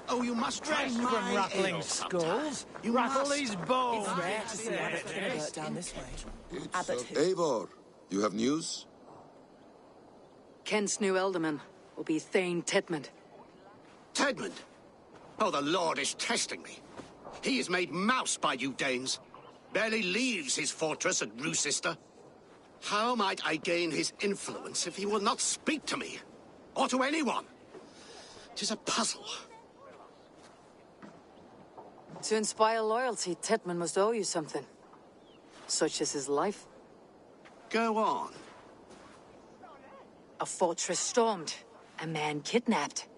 Oh, you must try Rest from rattling skulls. You Rattle must. these bones. It's rare to see Abbot convert down this way. Abbot who? Eivor, you have news? Kent's new ealdorman will be Thane Tedmund. Tedmund? Oh, the Lord is testing me. He is made mouse by you Danes. Barely leaves his fortress at Roosister. How might I gain his influence if he will not speak to me? Or to anyone? 'Tis a puzzle. To inspire loyalty, Tedmund must owe you something. Such as his life. Go on. A fortress stormed. A man kidnapped.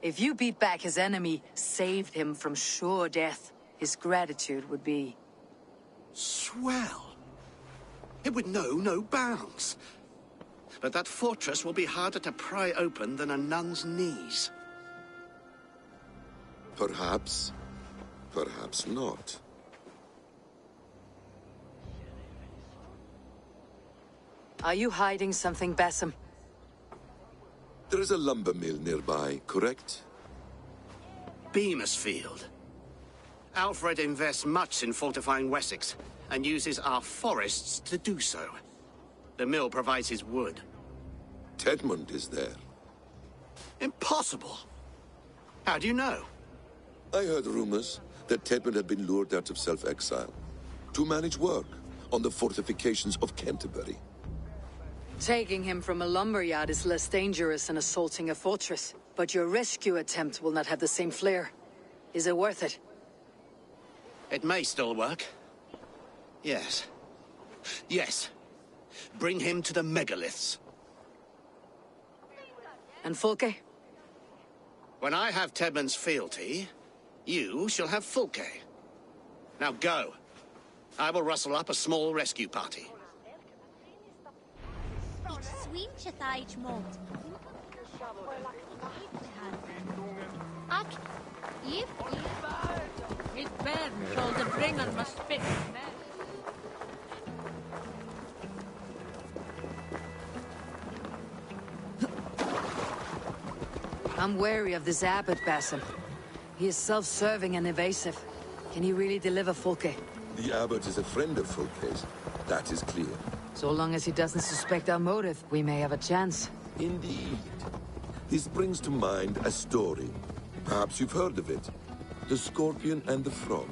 If you beat back his enemy, saved him from sure death, his gratitude would be... Swell. It would know no bounds. But that fortress will be harder to pry open than a nun's knees. Perhaps. Perhaps not. Are you hiding something, Bassam? There is a lumber mill nearby, correct? Beamisfield. Alfred invests much in fortifying Wessex, and uses our forests to do so. The mill provides his wood. Tedmund is there. Impossible! How do you know? I heard rumors that Tedmund had been lured out of self-exile to manage work on the fortifications of Canterbury. Taking him from a lumberyard is less dangerous than assaulting a fortress. But your rescue attempt will not have the same flair. Is it worth it? It may still work. Yes. Yes. Bring him to the megaliths. And Fulke? When I have Tedmund's fealty, you shall have Fulke. Now go. I will rustle up a small rescue party. I'm wary of this abbot, Bassam. He is self-serving and evasive. Can he really deliver Fulke? The abbot is a friend of Fulke's. That is clear. So long as he doesn't suspect our motive, we may have a chance. Indeed. This brings to mind a story. Perhaps you've heard of it. The Scorpion and the Frog.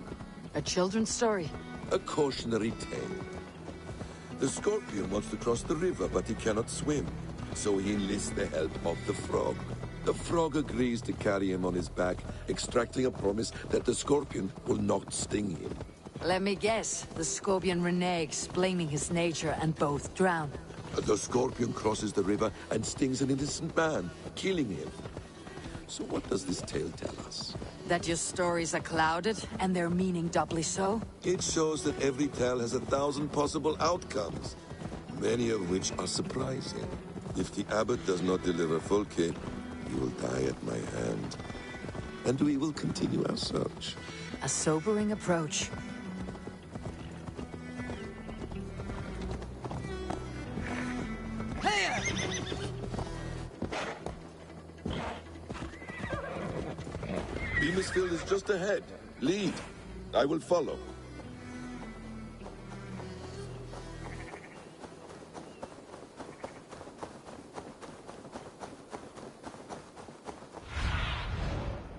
A children's story? A cautionary tale. The Scorpion wants to cross the river, but he cannot swim. So he enlists the help of the Frog. The Frog agrees to carry him on his back, extracting a promise that the Scorpion will not sting him. Let me guess. The Scorpion reneges, blaming his nature, and both drown. The Scorpion crosses the river and stings an innocent man, killing him. So what does this tale tell us? That your stories are clouded, and their meaning doubly so? It shows that every tale has 1,000 possible outcomes, many of which are surprising. If the abbot does not deliver Fulke, he will die at my hand. And we will continue our search. A sobering approach. Beamisfield is just ahead. Lead. I will follow.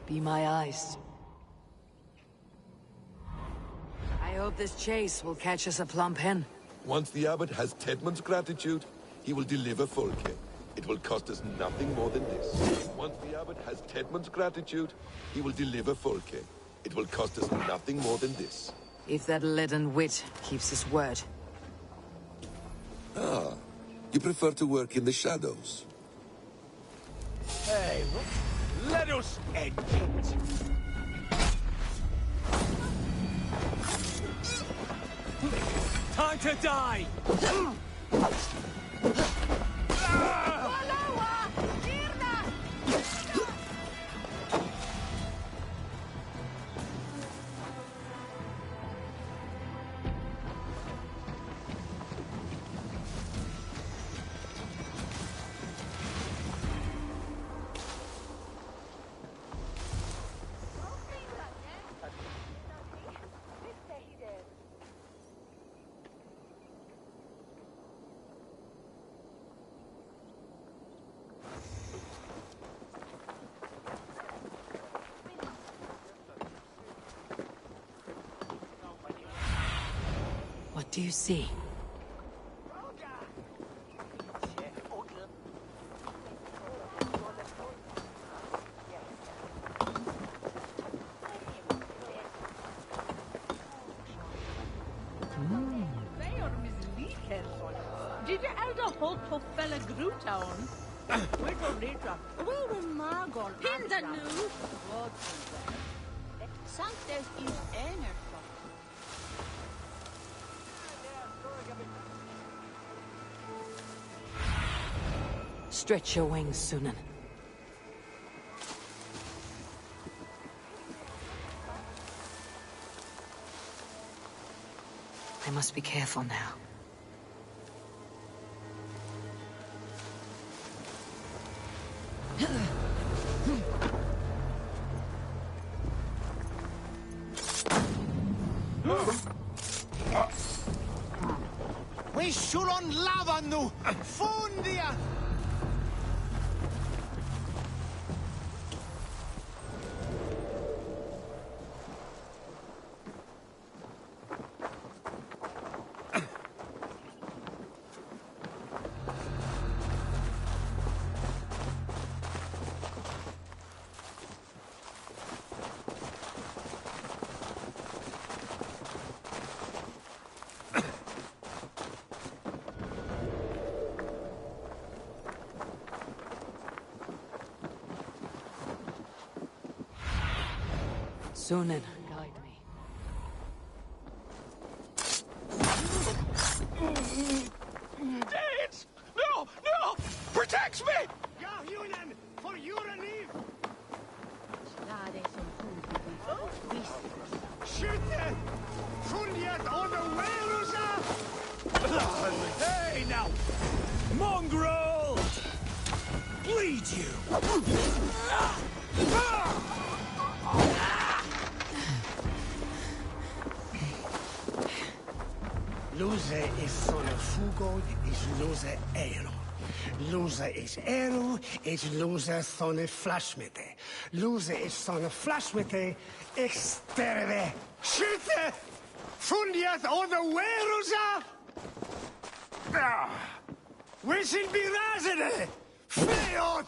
Be my eyes. I hope this chase will catch us a plump hen. Once the abbot has Tedmund's gratitude, he will deliver Fulke. It will cost us nothing more than this. Once the abbot has Tedmund's gratitude, he will deliver Fulke. It will cost us nothing more than this. If that leaden wit keeps his word. Ah, you prefer to work in the shadows. Hey, let us end it. Time to die! Do you see? Did you elder hold to fella Grutown? Where to later? Where will Margon? Pin the new. Sanctus is energy. Stretch your wings, Sunan. I must be careful now. We should on lava nu! Fundia! Sunan, guide me. Danes! No! No! Protect me! Yahunan! For your relief! Shoot them! Fundiat on the wheels! Hey now! Mongrel! Bleed you! Lose is son of Fugo, is lose Ero. Lose is Ero, is lose son of Flashmete. Lose is son of Flashmete, exterve. Schütte! Fundiat on the Werusa! We should be razene! Feot!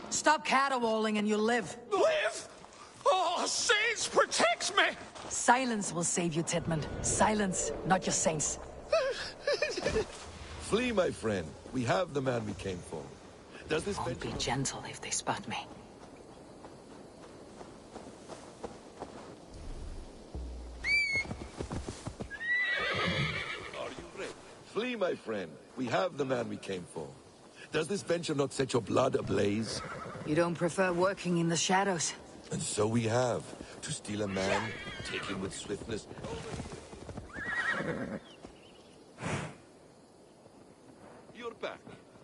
Stop caterwauling and you'll live. Live? Oh, saints, protect me! Silence will save you, Tidmund. Silence, not your saints. Flee, my friend. We have the man we came for. Does this Won't be gentle if they spot me. Are you ready? Flee, my friend. We have the man we came for. Does this venture not set your blood ablaze? You don't prefer working in the shadows? And so we have. To steal a man, take him with swiftness. You're back.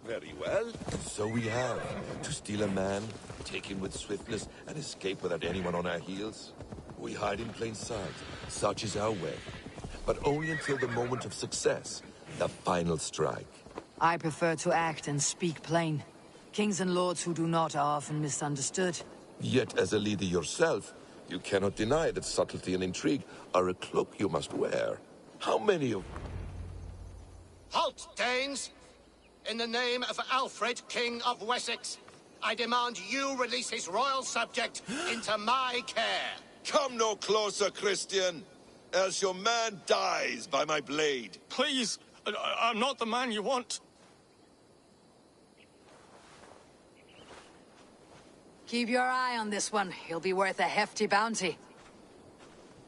Very well. And so we have. To steal a man, take him with swiftness, and escape without anyone on our heels. We hide in plain sight. Such is our way. But only until the moment of success. The final strike. I prefer to act and speak plain. Kings and lords who do not are often misunderstood. Yet, as a leader yourself, you cannot deny that subtlety and intrigue are a cloak you must wear. How many of... Halt, Danes! In the name of Alfred, King of Wessex, I demand you release his royal subject into my care. Come no closer, Christian, else your man dies by my blade. Please, I'm not the man you want. Keep your eye on this one. He'll be worth a hefty bounty.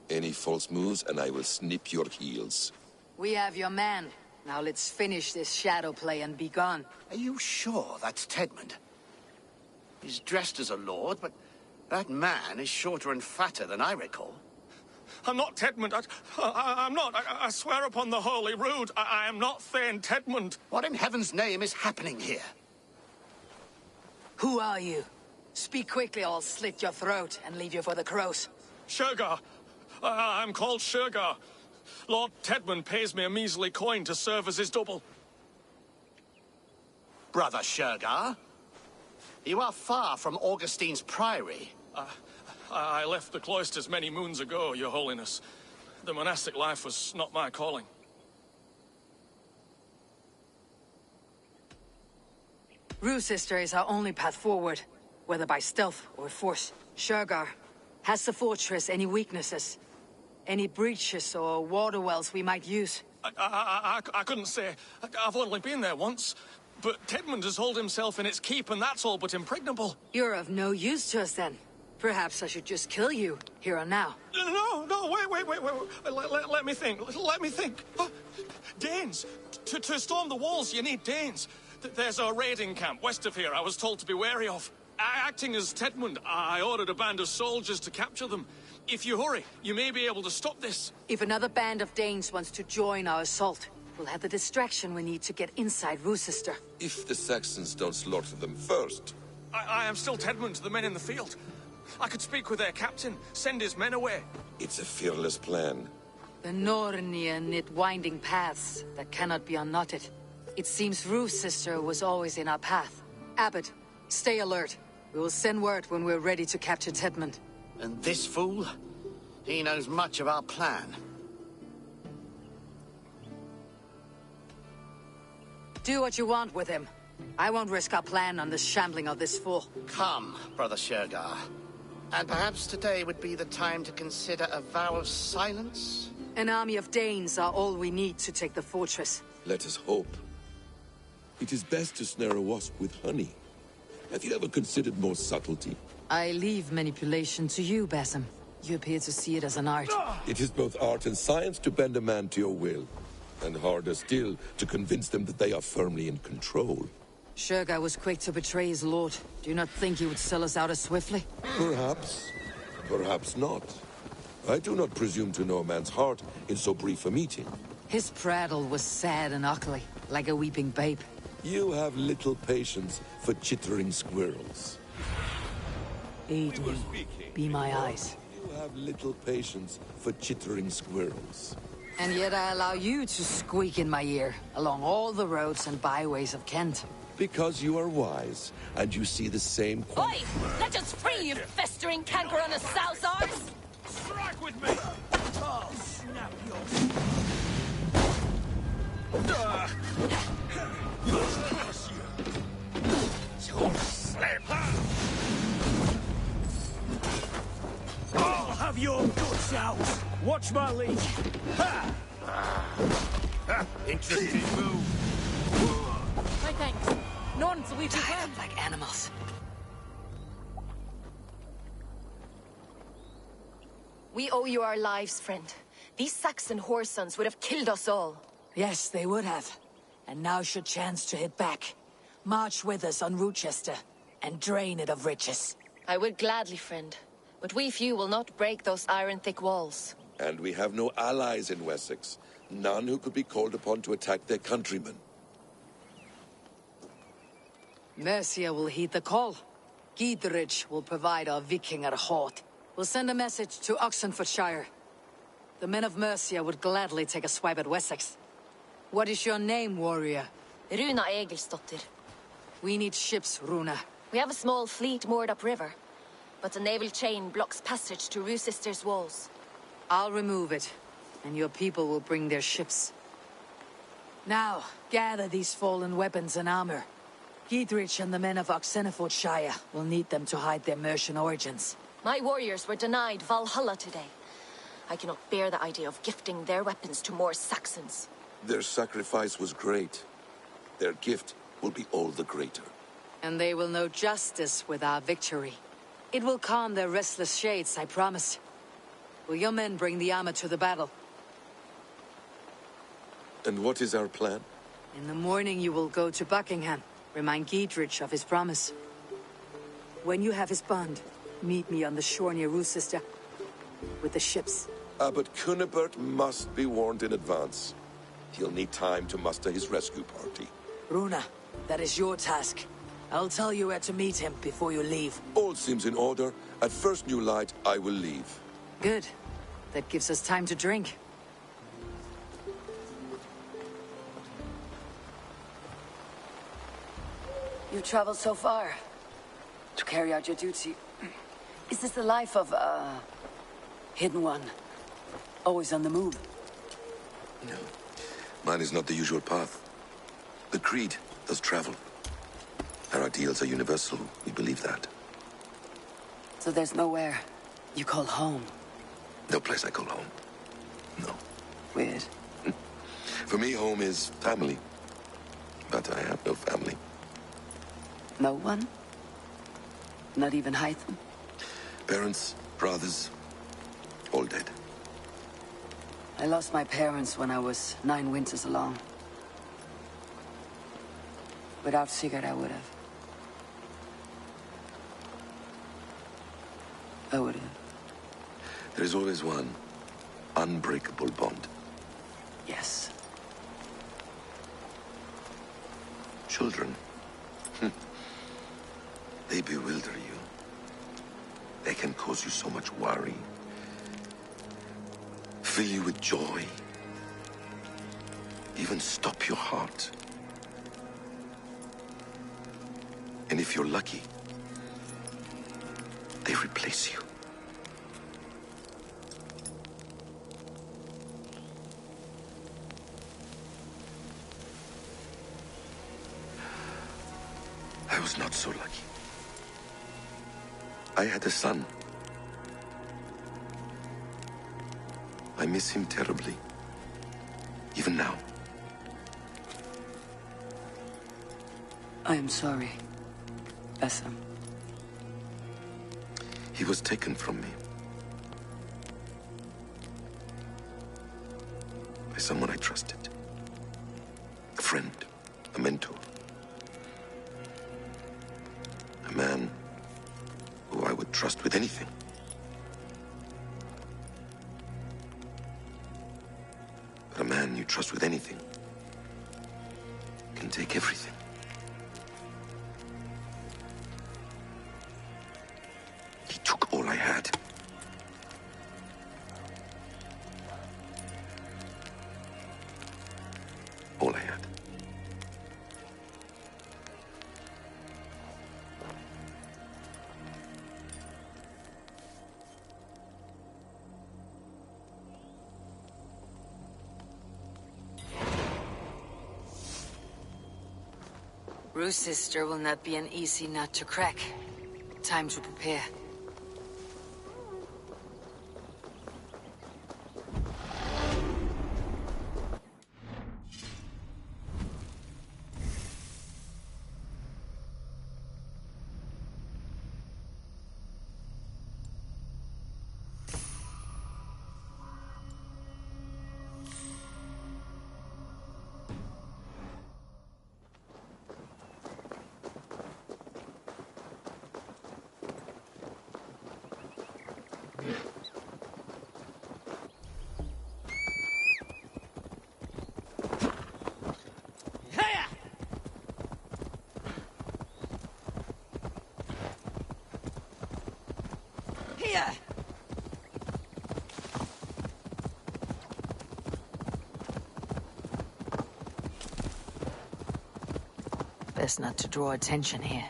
Any false moves, and I will snip your heels. We have your man. Now let's finish this shadow play and be gone. Are you sure that's Tedmund? He's dressed as a lord, but that man is shorter and fatter than I recall. I'm not Tedmund. I'm not. I swear upon the Holy Rood, I am not Thane Tedmund. What in heaven's name is happening here? Who are you? Speak quickly or I'll slit your throat and leave you for the crows. Shergar, I'm called Shergar. Lord Tedmund pays me a measly coin to serve as his double. Brother Shergar, you are far from Augustine's priory. I left the cloisters many moons ago, Your Holiness. The monastic life was not my calling. Sister is our only path forward, whether by stealth or force. Shergar, has the fortress any weaknesses? Any breaches or water wells we might use? I couldn't say. I've only been there once. But Tedmund has holed himself in its keep, and that's all but impregnable. You're of no use to us, then. Perhaps I should just kill you, here and now. No, wait. Let me think. Danes! To storm the walls, you need Danes. There's a raiding camp west of here I was told to be wary of. Acting as Tedmund, I ordered a band of soldiers to capture them. If you hurry, you may be able to stop this. If another band of Danes wants to join our assault, we'll have the distraction we need to get inside Sister. If the Saxons don't slaughter them first. I am still Tedmund to the men in the field. I could speak with their captain, send his men away. It's a fearless plan. The Nornia knit winding paths that cannot be unknotted. It seems Sister was always in our path. Abbot, stay alert. We will send word when we're ready to capture Tedmund. And this fool? He knows much of our plan. Do what you want with him. I won't risk our plan on the shambling of this fool. Come, Brother Shergar. And perhaps today would be the time to consider a vow of silence? An army of Danes are all we need to take the fortress. Let us hope. It is best to snare a wasp with honey. Have you ever considered more subtlety? I leave manipulation to you, Basim. You appear to see it as an art. It is both art and science to bend a man to your will. And harder still, to convince them that they are firmly in control. Shergar was quick to betray his lord. Do you not think he would sell us out as swiftly? Perhaps. Perhaps not. I do not presume to know a man's heart in so brief a meeting. His prattle was sad and ugly, like a weeping babe. You have little patience for chittering squirrels. Aid me. Be my eyes. You have little patience for chittering squirrels. And yet I allow you to squeak in my ear, along all the roads and byways of Kent. Because you are wise, and you see the same... Oi! Let us free, you festering canker on a sow's arse! Strike with me! Oh, snap your... I'll have your guts out! Watch my lead! Ha! Interesting move. My thanks. None so we Tied up like animals. We owe you our lives, friend. These Saxon whoresons would have killed us all. Yes, they would have. And now should chance to hit back. March with us on Rochester, and drain it of riches. I would gladly, friend. But we few will not break those iron-thick walls. And we have no allies in Wessex. None who could be called upon to attack their countrymen. Mercia will heed the call. Giedrich will provide our Viking halt. We'll send a message to Oxenfordshire. The men of Mercia would gladly take a swipe at Wessex. What is your name, warrior? Runa Egilsdottir. We need ships, Runa. We have a small fleet moored upriver, but a naval chain blocks passage to Sister's walls. I'll remove it, and your people will bring their ships. Now, gather these fallen weapons and armor. Giedrich and the men of Oxenfordshire will need them to hide their Mercian origins. My warriors were denied Valhalla today. I cannot bear the idea of gifting their weapons to more Saxons. Their sacrifice was great. Their gift will be all the greater. And they will know justice with our victory. It will calm their restless shades, I promise. Will your men bring the armor to the battle? And what is our plan? In the morning you will go to Buckingham. Remind Giedrich of his promise. When you have his bond, meet me on the shore near Rochester with the ships. Abbot Cunibert must be warned in advance. He'll need time to muster his rescue party. Runa, that is your task. I'll tell you where to meet him before you leave. All seems in order. At first new light, I will leave. Good. That gives us time to drink. You traveled so far to carry out your duty. Is this the life of a hidden one? Always on the move? No. Mine is not the usual path. The Creed does travel. Our ideals are universal. We believe that. So there's nowhere you call home? No place I call home. No. Weird. For me, home is family. But I have no family. No one? Not even Hytham? Parents, brothers, all dead. I lost my parents when I was 9 winters along. Without Sigurd, I would have. I would have. There is always one unbreakable bond. Yes. Children. They bewilder you. They can cause you so much worry. Fill you with joy. Even stop your heart. And if you're lucky, they replace you. I was not so lucky. I had a son. I miss him terribly. Even now. I am sorry, Essam. He was taken from me. By someone I trusted. A friend. A mentor. A man who I would trust with anything. But a man you trust with anything can take everything. He took all I had. All I had. Rue's sister will not be an easy nut to crack. Time to prepare. Best not to draw attention here.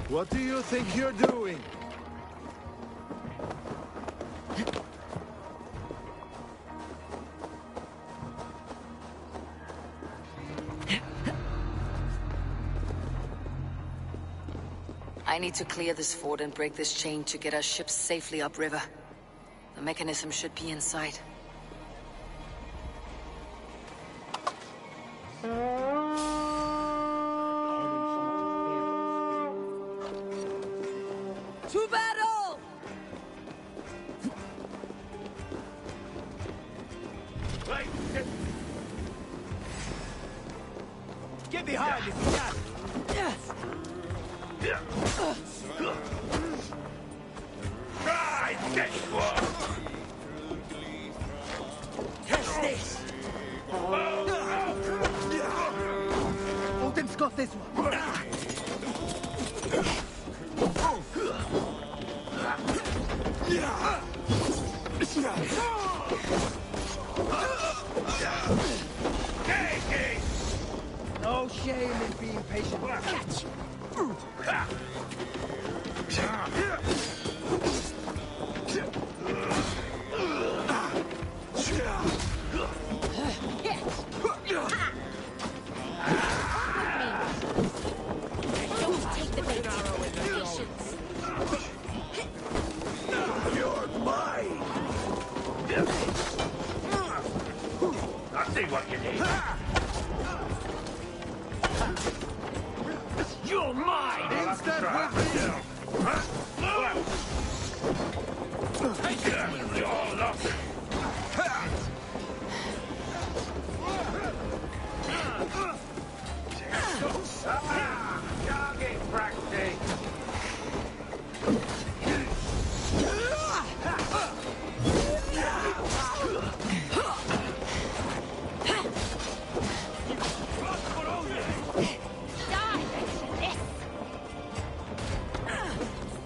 What do you think you're doing? I need to clear this fort and break this chain to get our ships safely upriver. The mechanism should be inside. To battle! Get behind if you can. Yes. Try this one! Test this. Odin's got this one. No shame in being patient. Catch. Don't take the bait. Patience. You're mine! I see what you need. You're mine! Instant You're lost. Target practice.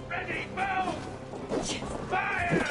Ready, move! Fire!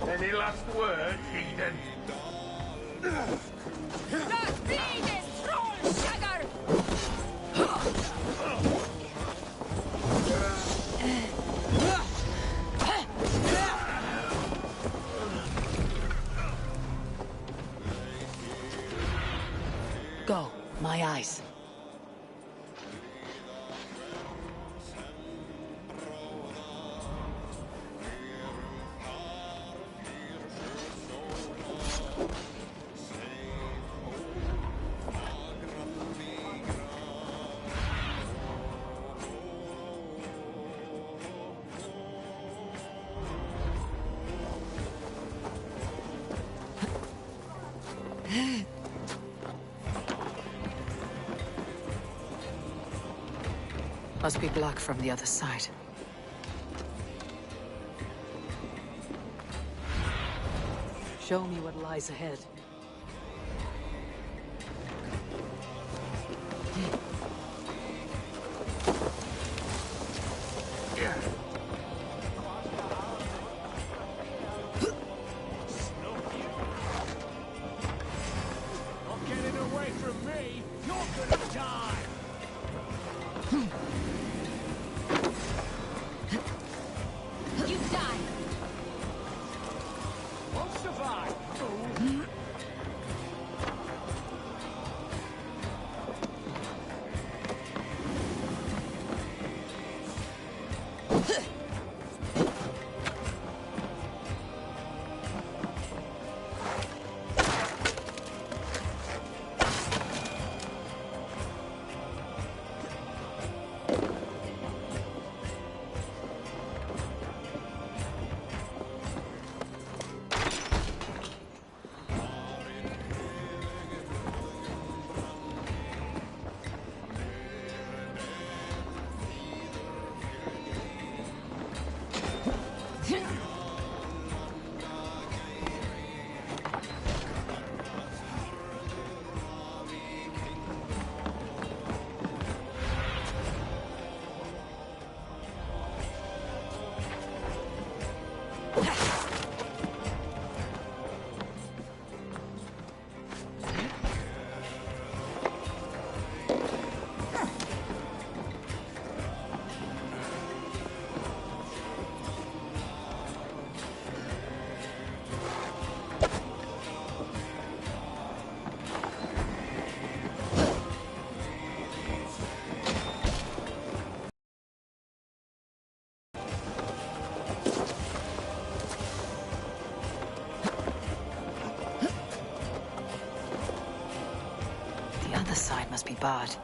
Any last words, Eden? Go, my eyes. Must be blocked from the other side. Show me what lies ahead. Not getting away from me. You're gonna die. You die. Won't survive. must be bad.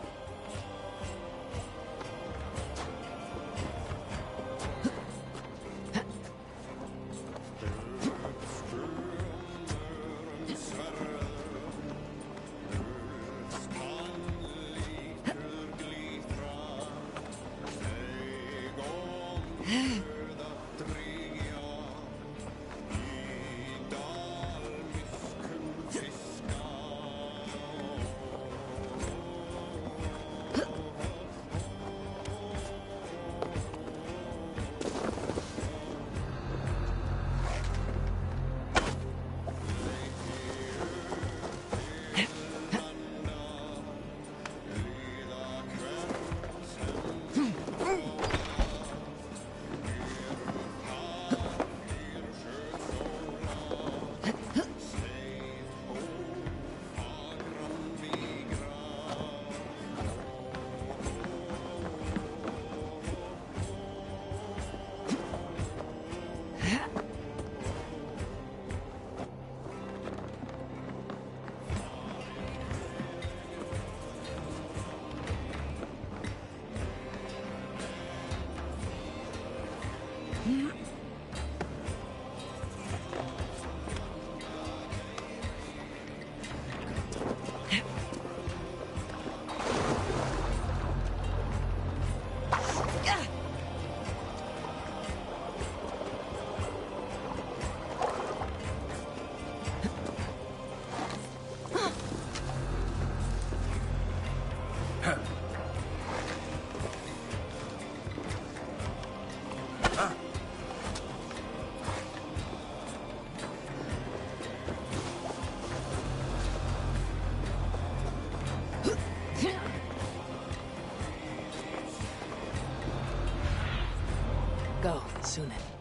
Go, Sunan.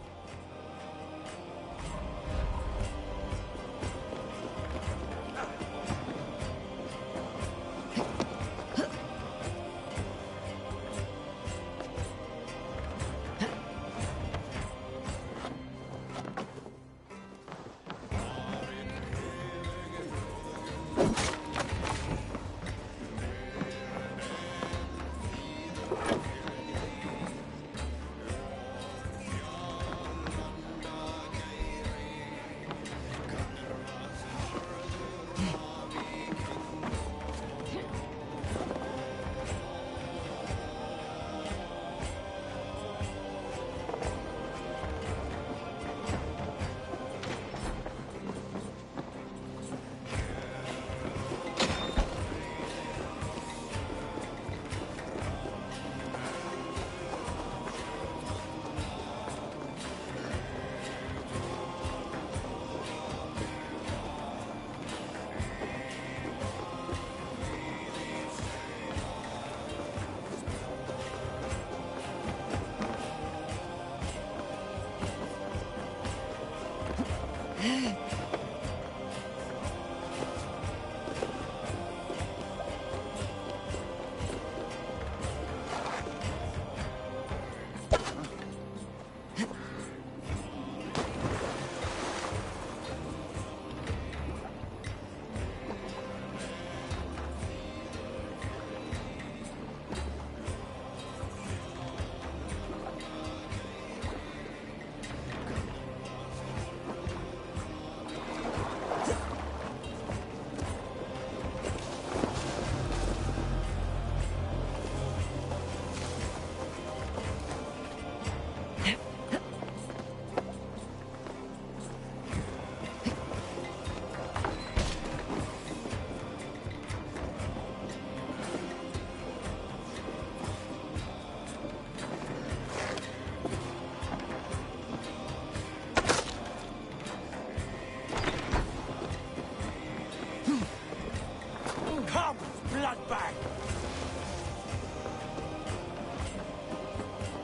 bloodbag!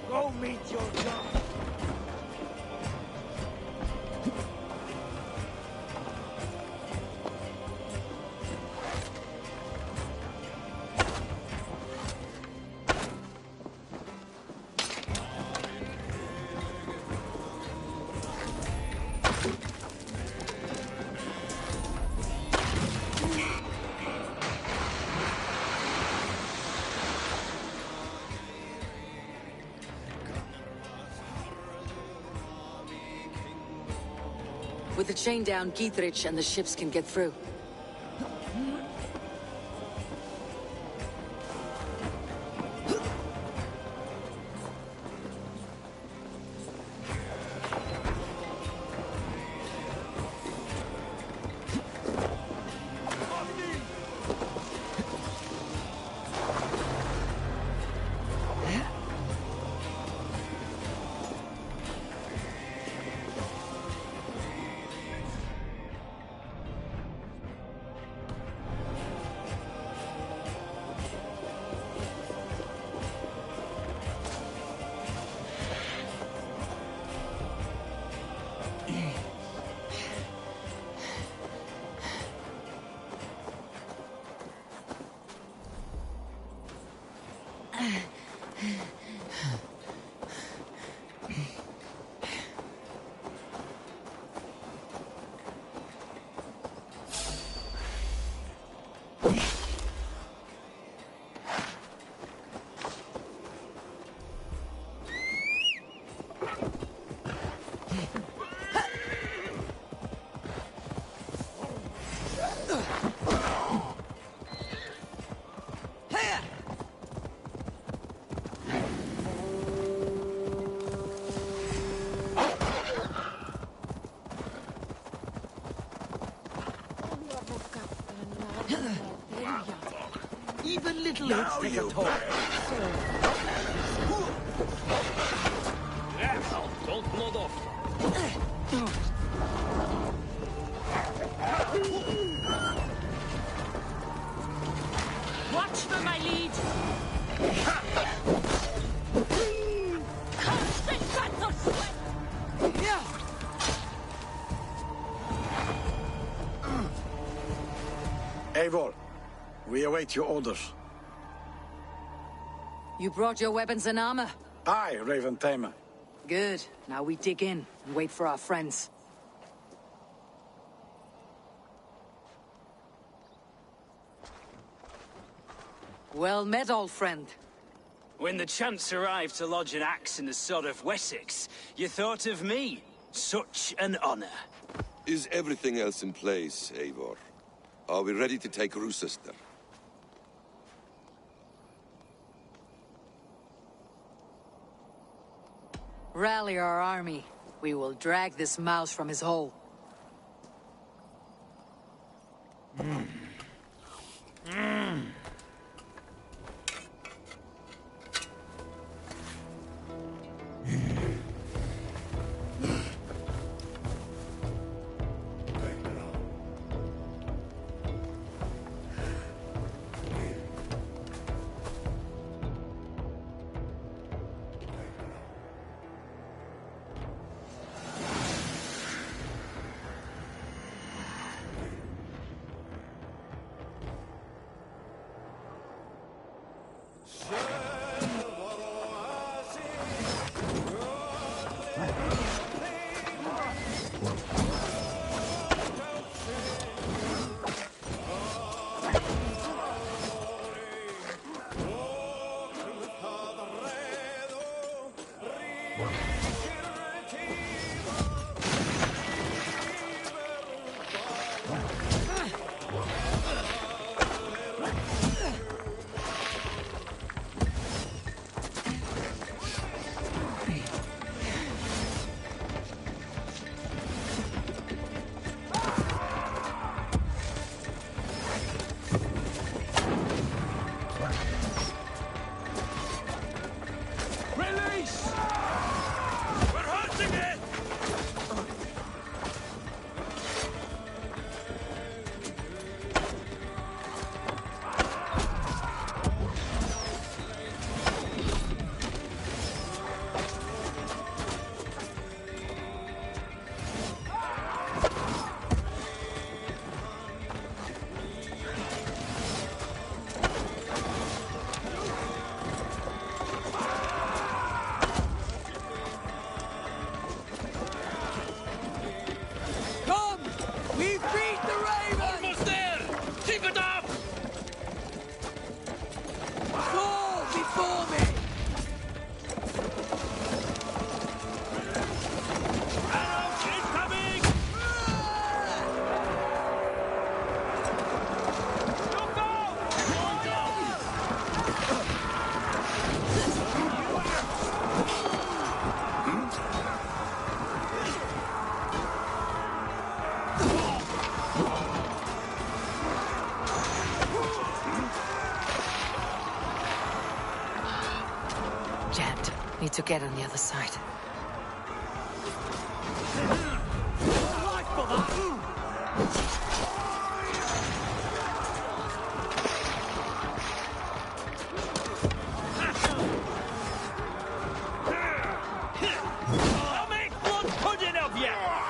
Go meet your God! With the chain down, Gietrich and the ships can get through. Even little hits take a toll. Don't nod off. Watch for my lead. Constant battle sweat. Yeah. Eivor, we await your orders. You brought your weapons and armor? Aye, Raven Tamer. Good. Now we dig in and wait for our friends. Well met, old friend. When the chance arrived to lodge an axe in the sod of Wessex, you thought of me. Such an honor. Is everything else in place, Eivor? Are we ready to take Rochester? Rally our army. We will drag this mouse from his hole. Need to get on the other side. I'll make blood pudding of you!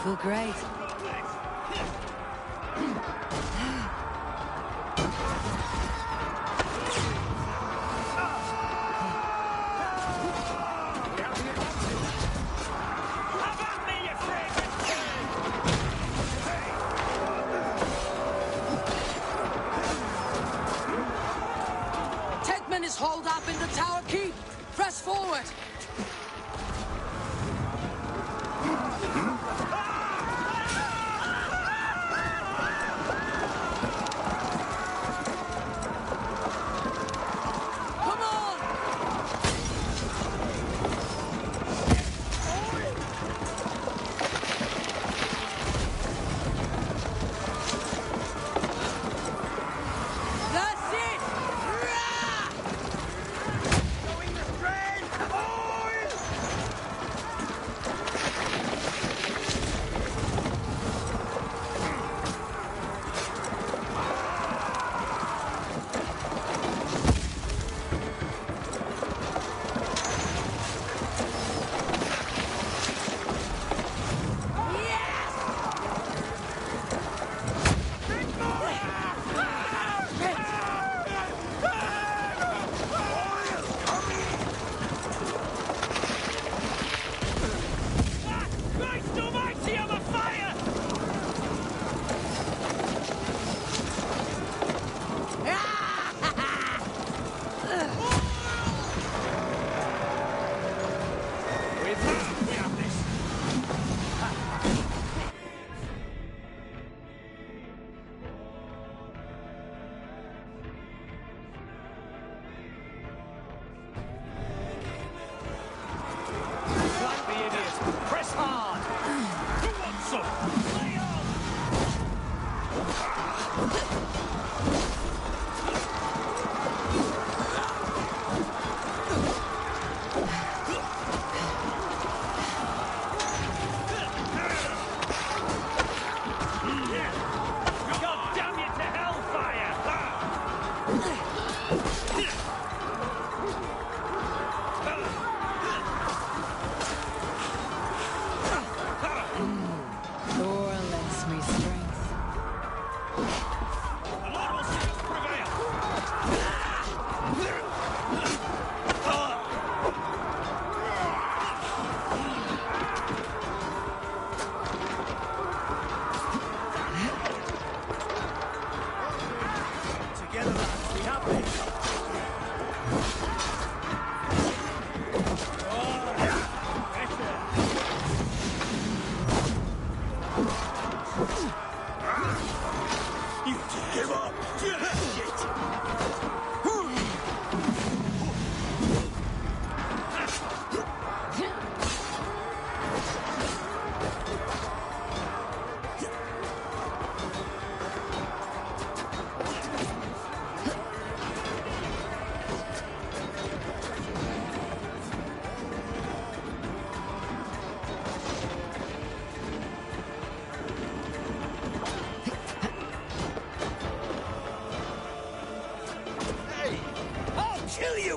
feel great. Tedman is holed up in the tower keep. Press forward.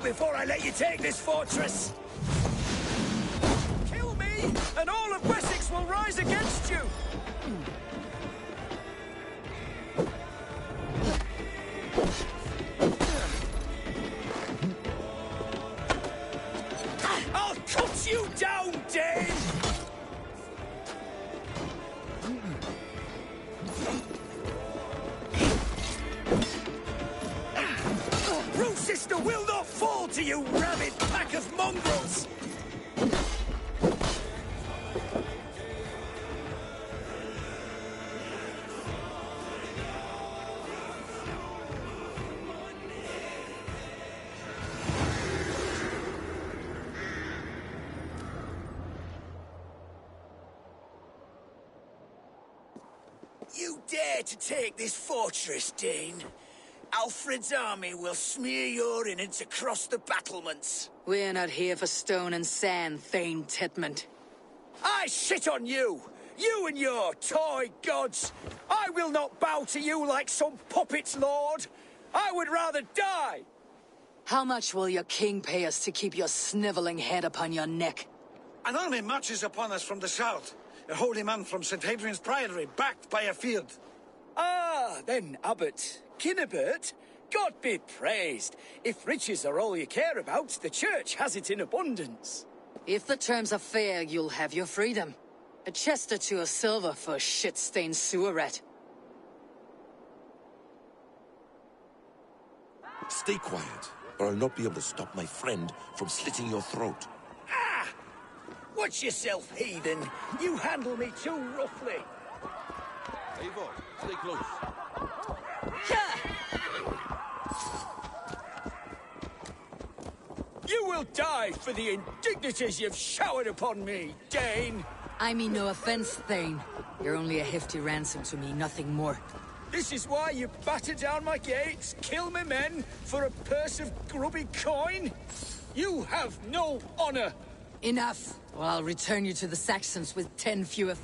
Before I let you take this fortress! Kill me, and all of Wessex will rise against you! I'll cut you down, Dane! Sister will not fall to you, rabid pack of mongrels! You dare to take this fortress, Dane? Alfred's army will smear your innards across the battlements. We're not here for stone and sand, Thane Tedman. I shit on you! You and your toy gods! I will not bow to you like some puppet's lord! I would rather die! How much will your king pay us to keep your sniveling head upon your neck? An army marches upon us from the south. A holy man from St. Hadrian's Priory, backed by a field. Ah, then, Abbot. Kinnebert, God be praised. If riches are all you care about, the church has it in abundance. If the terms are fair, you'll have your freedom. A chest or two of silver for a shit-stained sewer rat. Stay quiet, or I'll not be able to stop my friend from slitting your throat. Ah! Watch yourself, heathen. You handle me too roughly. Eivor, stay close. You will die for the indignities you've showered upon me, Dane. I mean no offense, Thane. You're only a hefty ransom to me, nothing more. This is why you batter down my gates, kill my men, for a purse of grubby coin? You have no honor! Enough, or I'll return you to the Saxons with 10 fewer...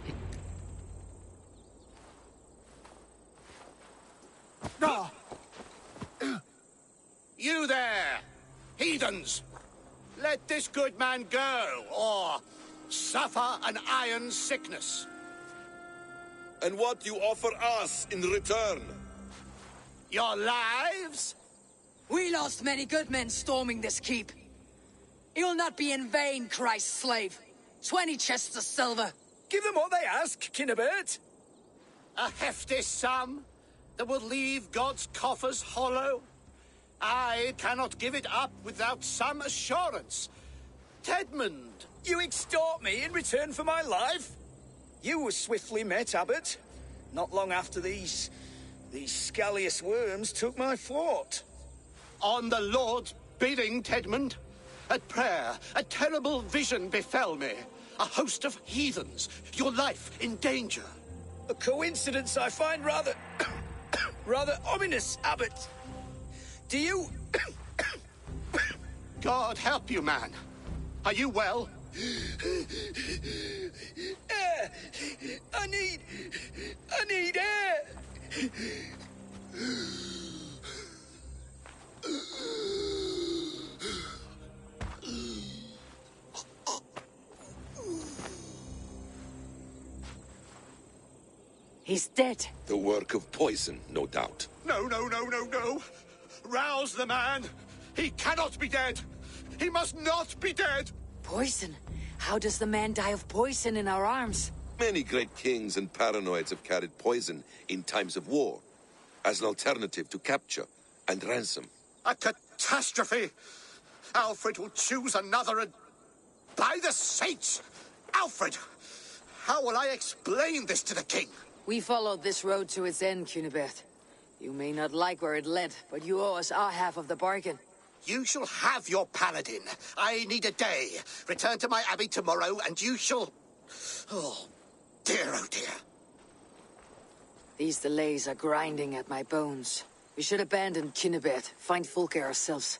No! You there! Heathens! Let this good man go, or suffer an iron sickness. And what you offer us in return? Your lives? We lost many good men storming this keep. It will not be in vain, Christ's slave. 20 chests of silver. Give them what they ask, Kinnebert. A hefty sum that will leave God's coffers hollow? I cannot give it up without some assurance. Tedmund! You extort me in return for my life? You were swiftly met, Abbot. Not long after these scallious worms took my fort. On the Lord's bidding, Tedmund. At prayer, a terrible vision befell me. A host of heathens, your life in danger. A coincidence I find rather... rather ominous, Abbot. Do you... God help you, man. Are you well? Air! I need air! He's dead. The work of poison, no doubt. No. Rouse the man. He cannot be dead. He must not be dead. Poison? How does the man die of poison in our arms? Many great kings and paranoids have carried poison in times of war, as an alternative to capture and ransom. A catastrophe! Alfred will choose another and... By the saints! Alfred! How will I explain this to the king? We followed this road to its end, Cunibert. You may not like where it led, but you owe us our half of the bargain. You shall have your paladin. I need a day. Return to my abbey tomorrow, and you shall... Oh dear. These delays are grinding at my bones. We should abandon Cunibert, find Fulke ourselves.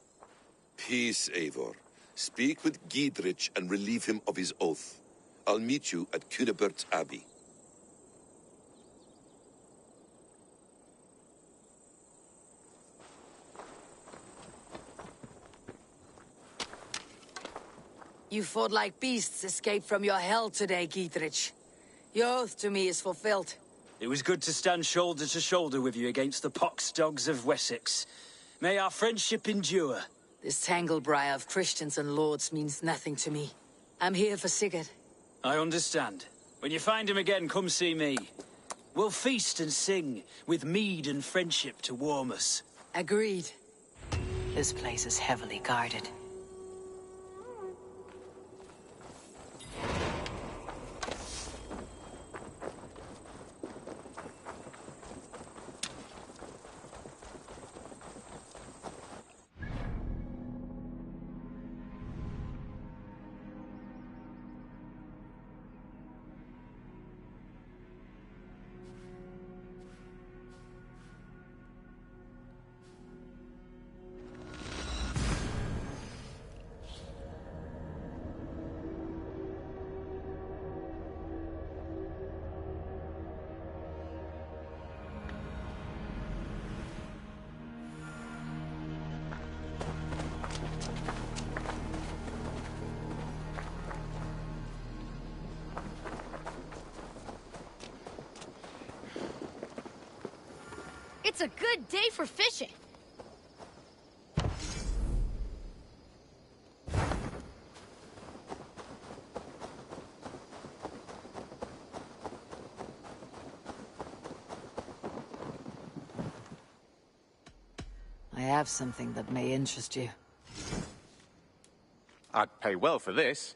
Peace, Eivor. Speak with Giedrich and relieve him of his oath. I'll meet you at Cunibert's abbey. You fought like beasts escaped from your hell today, Giedrich. Your oath to me is fulfilled. It was good to stand shoulder to shoulder with you against the pox dogs of Wessex. May our friendship endure. This tanglebriar of Christians and lords means nothing to me. I'm here for Sigurd. I understand. When you find him again, come see me. We'll feast and sing, with mead and friendship to warm us. Agreed. This place is heavily guarded. It's a good day for fishing. I have something that may interest you. I'd pay well for this.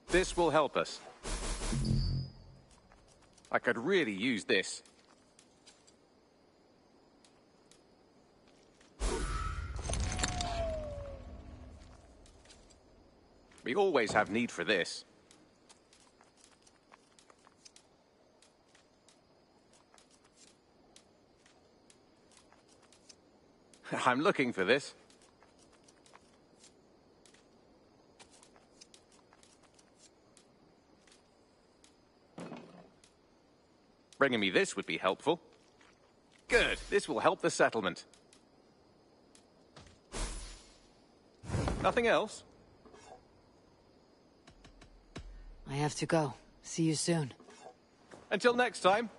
This will help us. I could really use this. We always have need for this. I'm looking for this. Bringing me this would be helpful. Good, this will help the settlement. Nothing else? I have to go. See you soon. Until next time.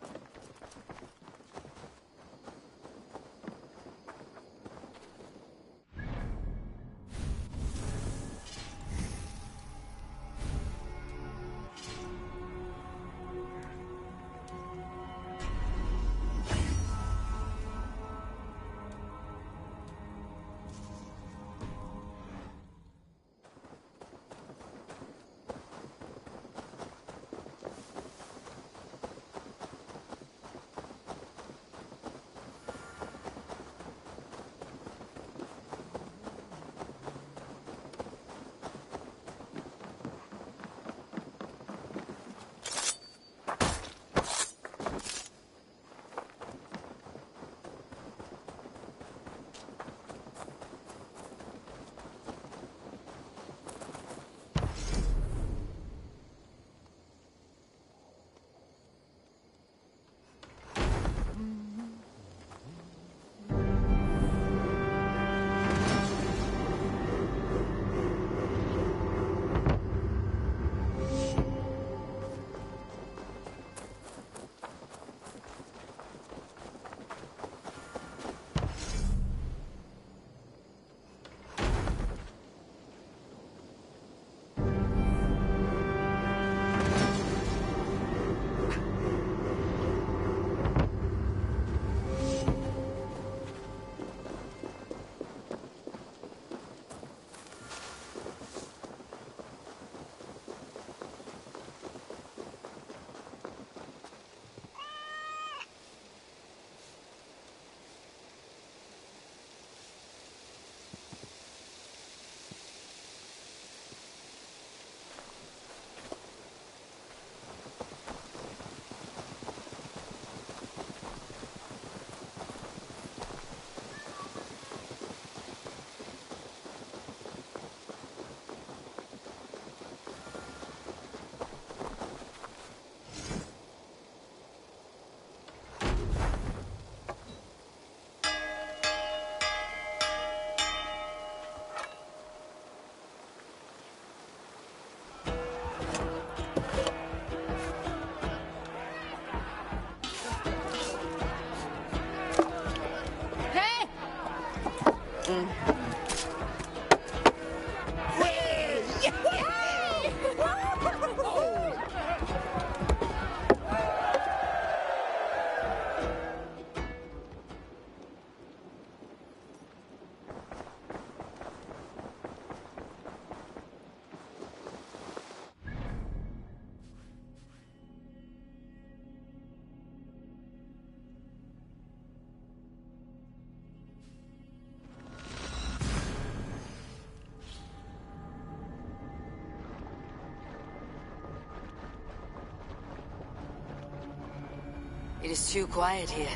It is too quiet here.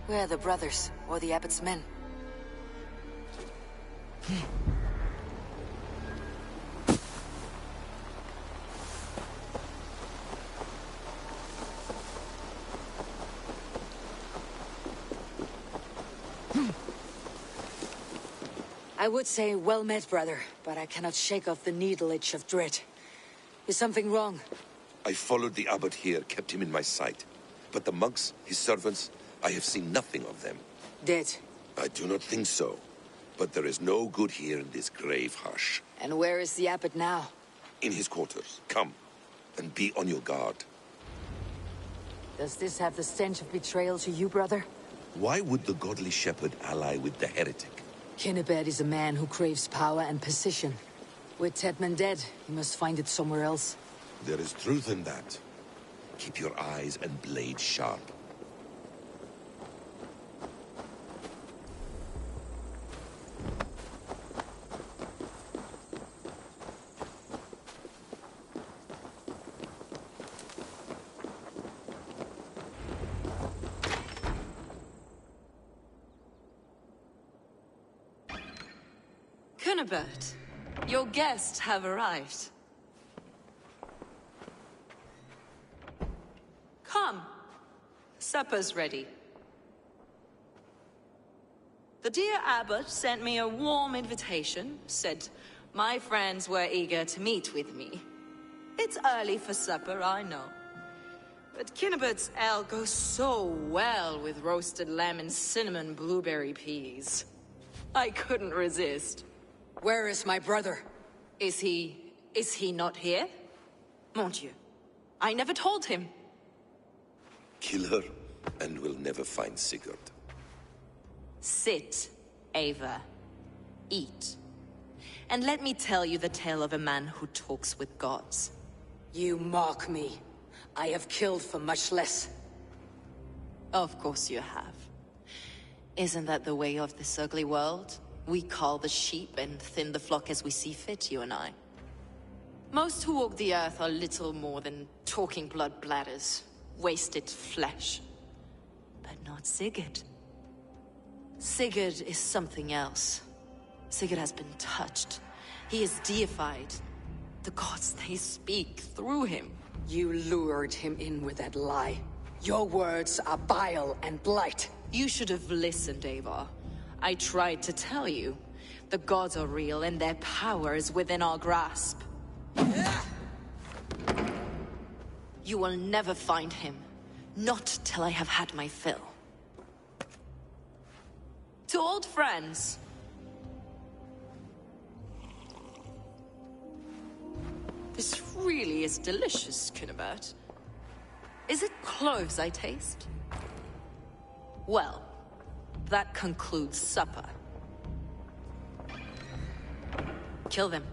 Where are the brothers, or the abbot's men? I would say well met, brother, but I cannot shake off the needle itch of dread. Is something wrong? I followed the abbot here, kept him in my sight. But the monks, his servants, I have seen nothing of them. Dead? I do not think so. But there is no good here in this grave hush. And where is the abbot now? In his quarters. Come, and be on your guard. Does this have the stench of betrayal to you, brother? Why would the godly shepherd ally with the heretic? Kinnebed is a man who craves power and position. With Tedman dead, he must find it somewhere else. There is truth in that. Keep your eyes and blade sharp. Cunibert, your guests have arrived. Come. Supper's ready. The dear abbot sent me a warm invitation, said my friends were eager to meet with me. It's early for supper, I know. But Kinnibert's ale goes so well with roasted lamb and cinnamon blueberry peas. I couldn't resist. Where is my brother? Is he not here? Mon Dieu, I never told him. Kill her, and we'll never find Sigurd. Sit, Eivor. Eat. And let me tell you the tale of a man who talks with gods. You mock me. I have killed for much less. Of course you have. Isn't that the way of this ugly world? We cull the sheep and thin the flock as we see fit, you and I. Most who walk the earth are little more than talking blood bladders, wasted flesh. But not Sigurd. Sigurd is something else. Sigurd has been touched. He is deified. The gods, they speak through him. You lured him in with that lie. Your words are bile and blight. You should have listened, Eivor. I tried to tell you. The gods are real and their power is within our grasp. You will never find him. Not till I have had my fill. To old friends. This really is delicious, Kinnebert. Is it cloves I taste? Well, that concludes supper. Kill them,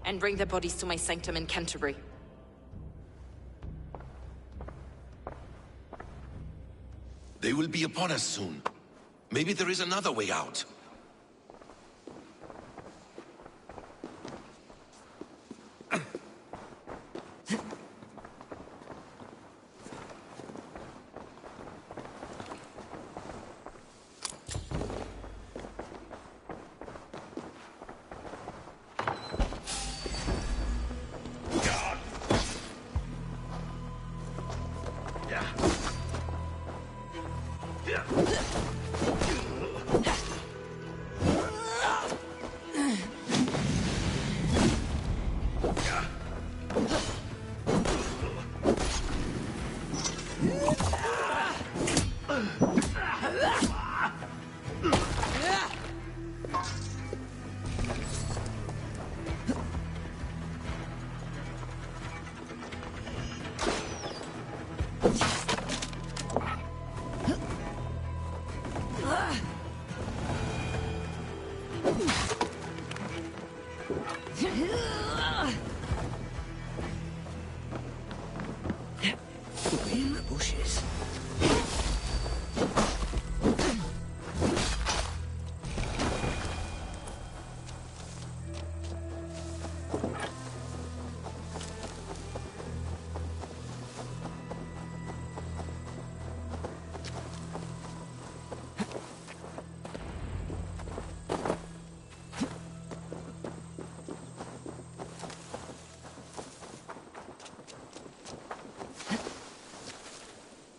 and bring their bodies to my sanctum in Canterbury. They will be upon us soon. Maybe there is another way out. In the bushes.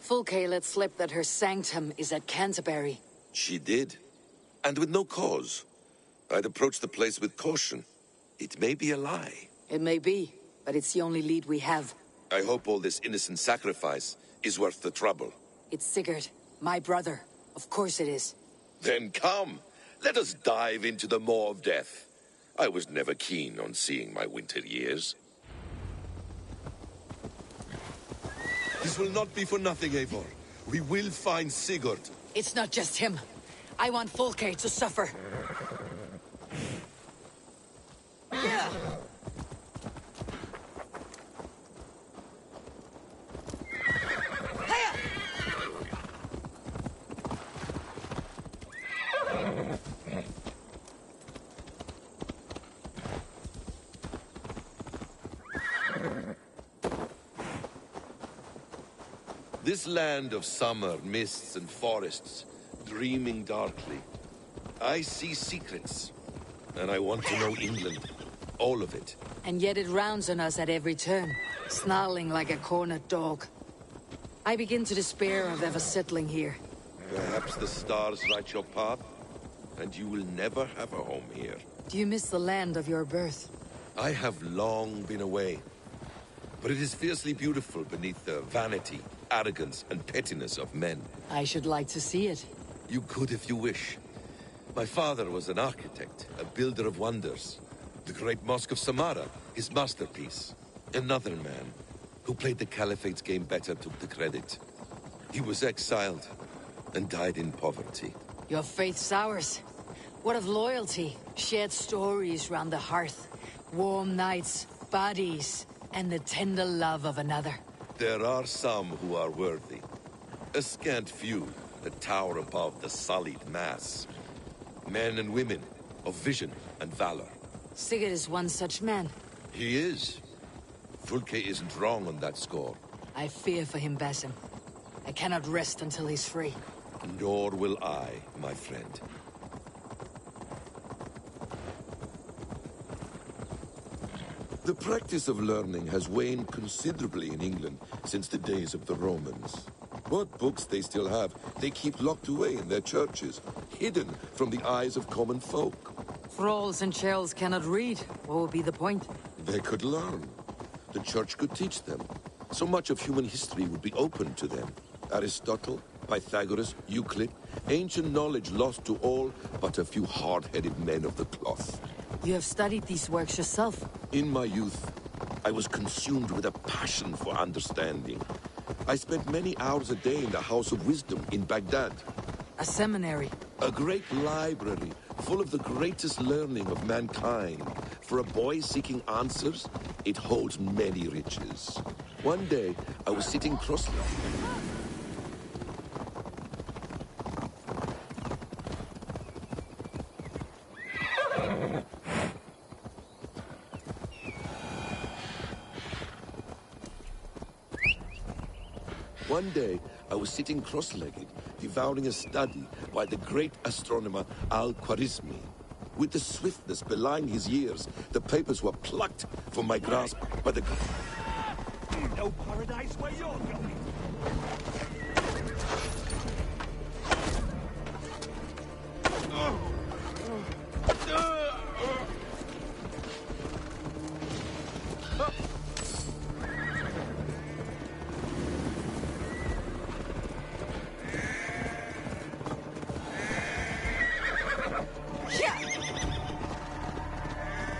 Fulke let slip that her sanctum is at Canterbury. She did. And with no cause. I'd approach the place with caution. It may be a lie. It may be, but it's the only lead we have. I hope all this innocent sacrifice is worth the trouble. It's Sigurd, my brother. Of course it is. Then come, let us dive into the maw of death. I was never keen on seeing my winter years. This will not be for nothing, Eivor. We will find Sigurd. It's not just him. I want Fulke to suffer. Yeah. This land of summer, mists and forests, dreaming darkly. I see secrets, and I want to know England. All of it. And yet it rounds on us at every turn, snarling like a cornered dog. I begin to despair of ever settling here. Perhaps the stars write your path, and you will never have a home here. Do you miss the land of your birth? I have long been away, but it is fiercely beautiful beneath the vanity, arrogance, and pettiness of men. I should like to see it. You could if you wish. My father was an architect, a builder of wonders. The great Mosque of Samarra, his masterpiece. Another man, who played the Caliphate's game better, took the credit. He was exiled, and died in poverty. Your faith sours. What of loyalty? Shared stories round the hearth. Warm nights, bodies, and the tender love of another. There are some who are worthy. A scant few that tower above the sullied mass. Men and women of vision and valor. Sigurd is one such man. He is. Fulke isn't wrong on that score. I fear for him, Basim. I cannot rest until he's free. Nor will I, my friend. The practice of learning has waned considerably in England since the days of the Romans. What books they still have, they keep locked away in their churches, hidden from the eyes of common folk. Thralls and churls cannot read. What would be the point? They could learn. The church could teach them. So much of human history would be open to them. Aristotle, Pythagoras, Euclid, ancient knowledge lost to all but a few hard-headed men of the cloth. You have studied these works yourself? In my youth, I was consumed with a passion for understanding. I spent many hours a day in the House of Wisdom in Baghdad. A seminary? A great library, full of the greatest learning of mankind. For a boy seeking answers, it holds many riches. One day, I was sitting cross-legged. One day, I was sitting cross-legged, devouring a study by the great astronomer Al-Khwarizmi. With the swiftness belying his years, the papers were plucked from my grasp by the... No paradise where you're going.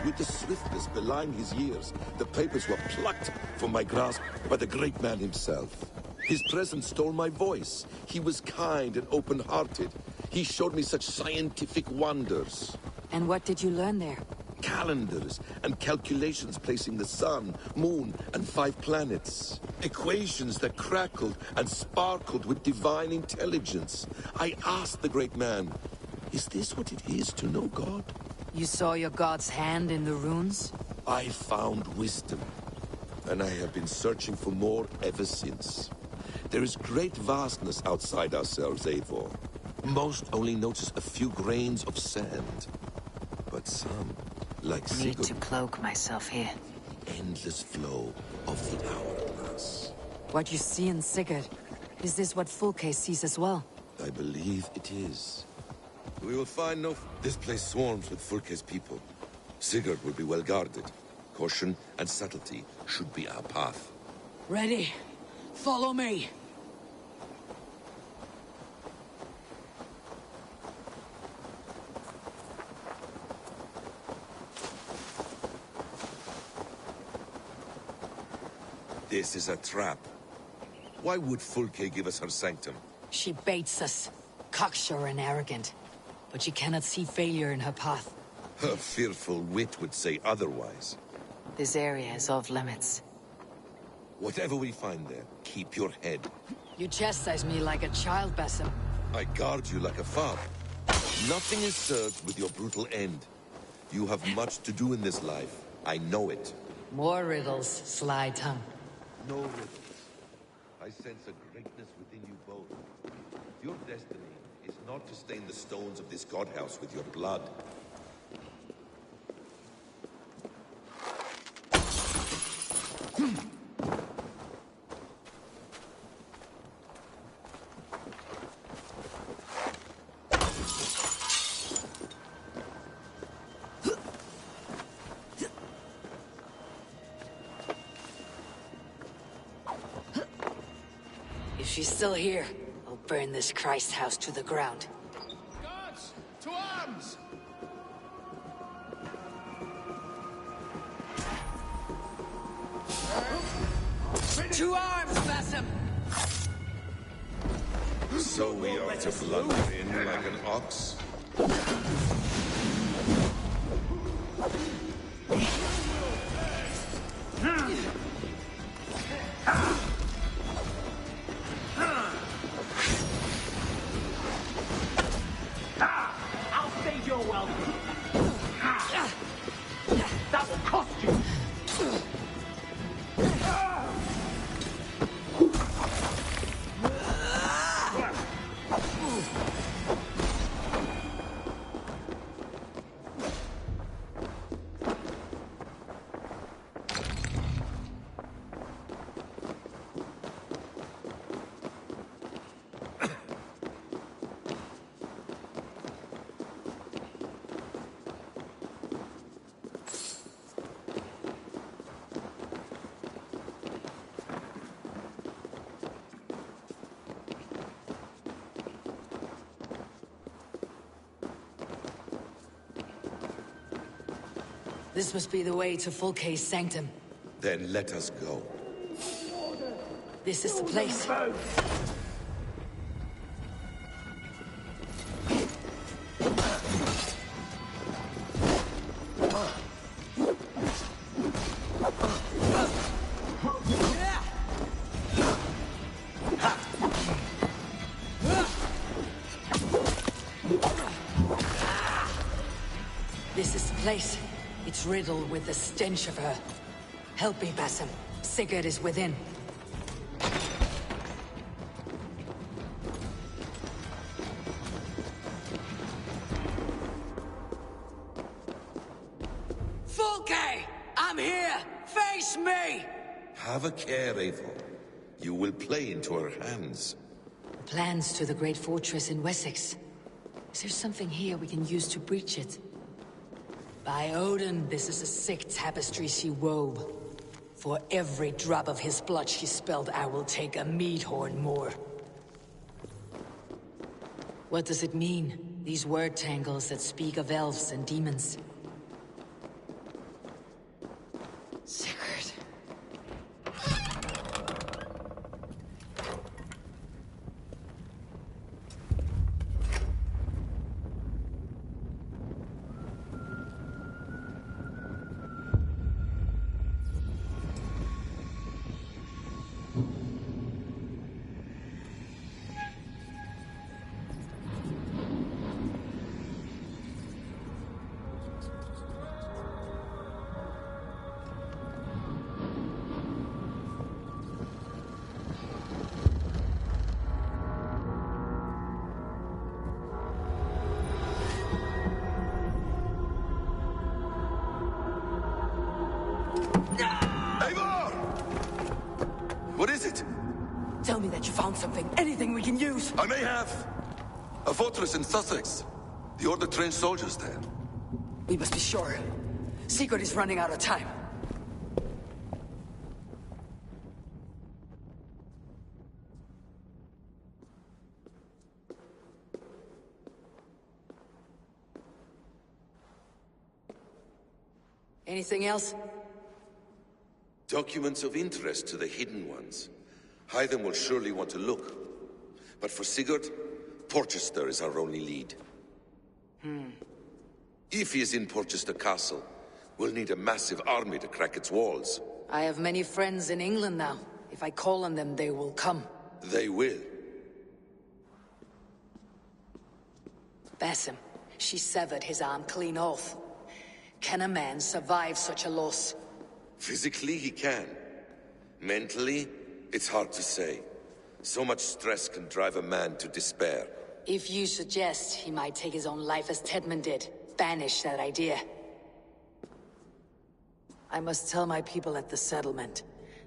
With the swiftness belying his years, the papers were plucked from my grasp by the great man himself. His presence stole my voice. He was kind and open-hearted. He showed me such scientific wonders. And what did you learn there? Calendars and calculations placing the sun, moon, and 5 planets. Equations that crackled and sparkled with divine intelligence. I asked the great man, is this what it is to know God? You saw your god's hand in the runes? I found wisdom, and I have been searching for more ever since. There is great vastness outside ourselves, Eivor. Most only notice a few grains of sand. But some, like Need Sigurd, to cloak myself here. endless flow of the hourglass. What you see in Sigurd, is this what Fulke sees as well? I believe it is. We will find no... This place swarms with Fulke's people. Sigurd will be well guarded. Caution and subtlety should be our path. Ready. Follow me. This is a trap. Why would Fulke give us her sanctum? She baits us. Cocksure and arrogant. But she cannot see failure in her path. Her fearful wit would say otherwise. This area is off limits. Whatever we find there, keep your head. You chastise me like a child, Basim. I guard you like a father. Nothing is served with your brutal end. You have much to do in this life. I know it. More riddles, sly tongue. No riddles. I sense a greatness within you both. Your destiny is not to stain the stones of this godhouse with your blood. If she's still here, I'll burn this Christ house to the ground. Guards, to arms! To arms, Basim! So we are to blunder in like an ox? I'll save your welcome. That will cost you. This must be the way to Fulke's sanctum. Then let us go. This is the place. This is the place. It's riddled with the stench of her. Help me, Basim. Sigurd is within. Fulke! I'm here! Face me! Have a care, Eivor. You will play into her hands. Plans to the great fortress in Wessex. Is there something here we can use to breach it? By Odin, this is a sick tapestry she wove. For every drop of his blood she spilled, I will take a mead horn more. What does it mean? These word tangles that speak of elves and demons. Sigurd. What is it? Tell me that you found something. Anything we can use. I may have. A fortress in Sussex. The Order trained soldiers there. We must be sure. Sigurd is running out of time. Anything else? Documents of interest to the Hidden Ones. Hythen will surely want to look. But for Sigurd, Porchester is our only lead. If he is in Porchester Castle, we'll need a massive army to crack its walls. I have many friends in England now. If I call on them, they will come. They will. Basim, she severed his arm clean off. Can a man survive such a loss? Physically, he can. Mentally, it's hard to say. So much stress can drive a man to despair. If you suggest he might take his own life as Tedman did, banish that idea. I must tell my people at the settlement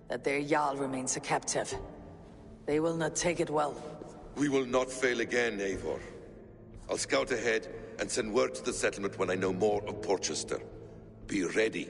that their Jarl remains a captive. They will not take it well. We will not fail again, Eivor. I'll scout ahead and send word to the settlement when I know more of Porchester. Be ready.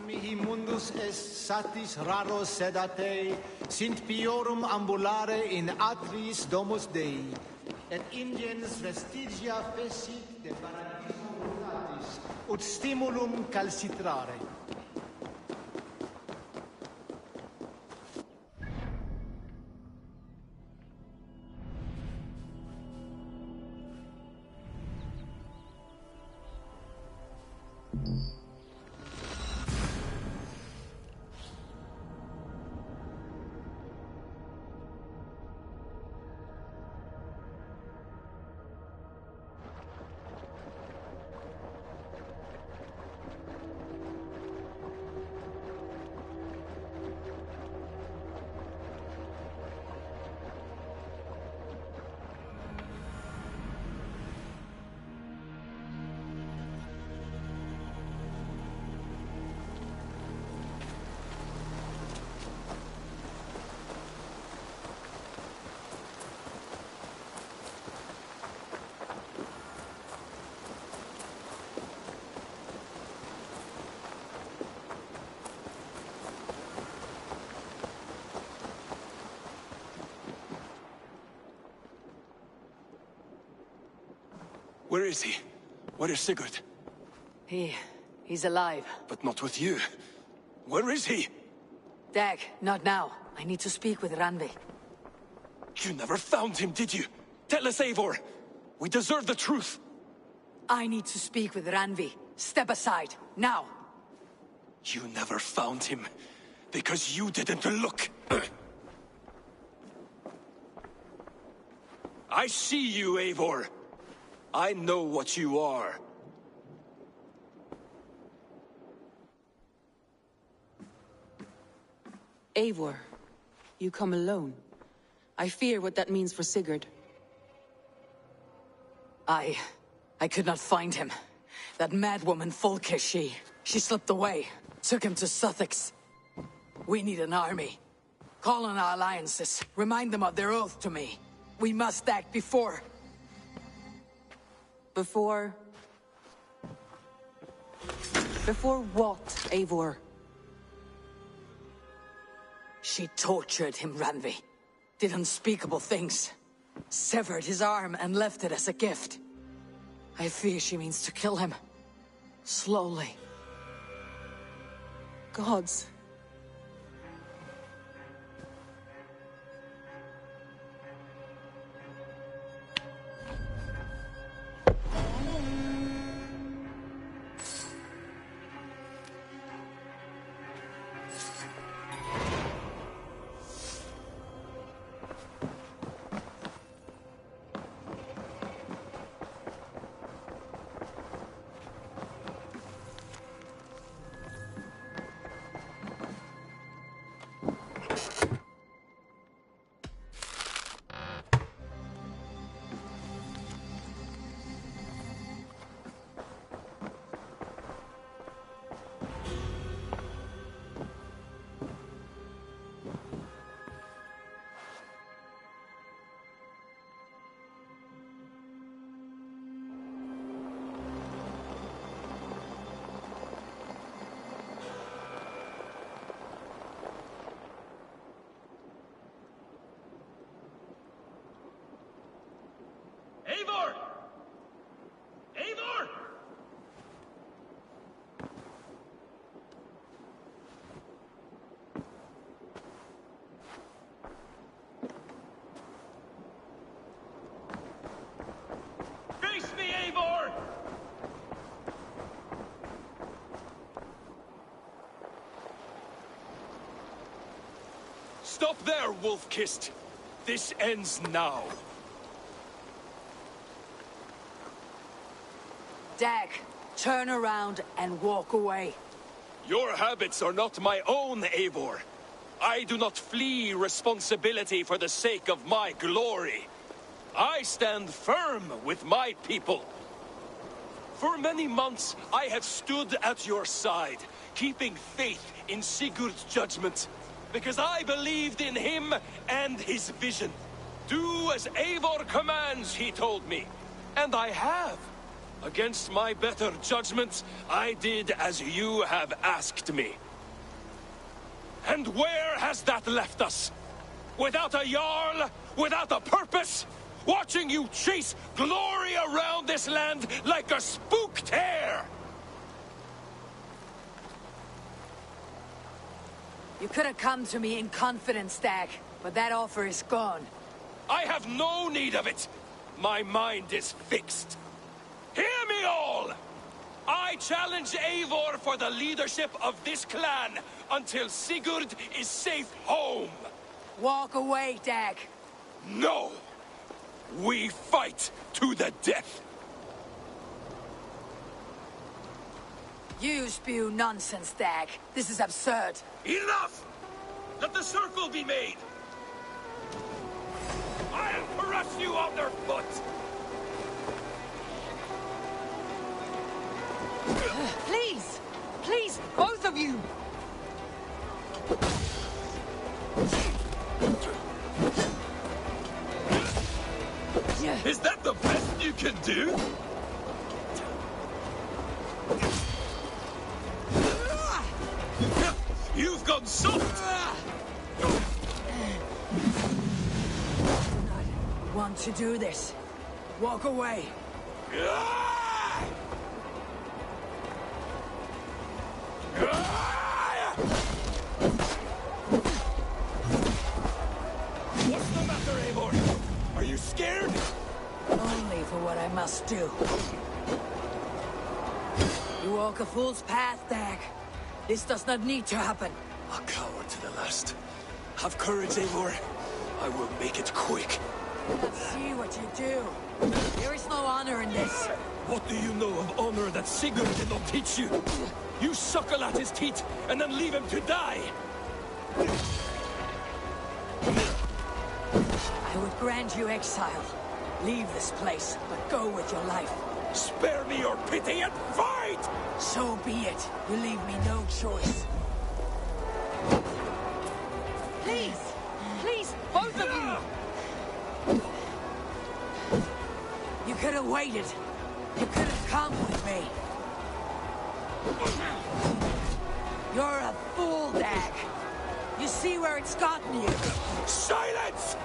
Mihi mundus est satis raro sedate, sint piorum ambulare in atris domus Dei, et ingens vestigia fecit de paradiso mutatis, ut stimulum calcitrare. Where is he? Where is Sigurd? He's alive. But not with you. Where is he? Dag, not now. I need to speak with Randvi. You never found him, did you? Tell us, Eivor. We deserve the truth. I need to speak with Randvi. Step aside, now. You never found him, because you didn't look. I see you, Eivor. I know what you are. Eivor, you come alone. I fear what that means for Sigurd. I could not find him. That madwoman Folke, she slipped away. Took him to Sussex. We need an army. Call on our alliances. Remind them of their oath to me. We must act before... Before what, Eivor? She tortured him, Randvi. Did unspeakable things. Severed his arm and left it as a gift. I fear she means to kill him. Slowly. Gods. Stop there, Wolf-Kissed! This ends now. Dag, turn around and walk away. Your habits are not my own, Eivor. I do not flee responsibility for the sake of my glory. I stand firm with my people. For many months, I have stood at your side, keeping faith in Sigurd's judgment, because I believed in him and his vision. Do as Eivor commands, he told me. And I have. Against my better judgment, I did as you have asked me. And where has that left us? Without a Jarl? Without a purpose? Watching you chase glory around this land like a spooked hare! You could have come to me in confidence, Dag, but that offer is gone. I have no need of it! My mind is fixed. Hear me all! I challenge Eivor for the leadership of this clan until Sigurd is safe home! Walk away, Dag. No! We fight to the death! You spew nonsense, Dag. This is absurd. Enough! Let the circle be made! I'll crush you underfoot! Please! Please, both of you! Is that the best you can do? You've gone soft! Want to do this? Walk away. What's the matter, Eivor? Are you scared? Only for what I must do. You walk a fool's path, Dag. This does not need to happen. A coward to the last. Have courage, Eivor. I will make it quick. Let's see what you do. There is no honor in this. What do you know of honor that Sigurd did not teach you? You suckle at his teeth and then leave him to die! I would grant you exile. Leave this place, but go with your life. Spare me your pity and fight! So be it. You leave me no choice. Please! Please, both of you! You could have waited. You could have come with me. You're a fool, Dag. You see where it's gotten you. Silence!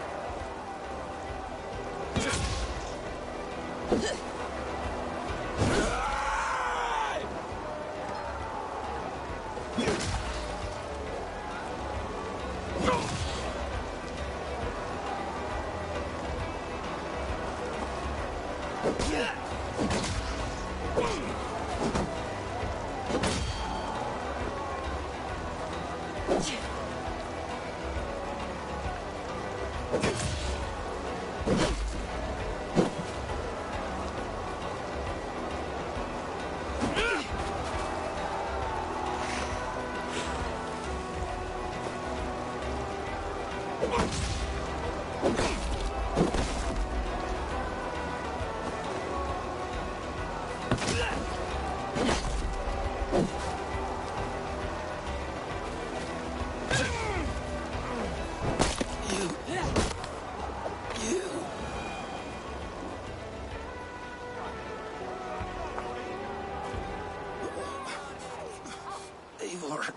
Eivor,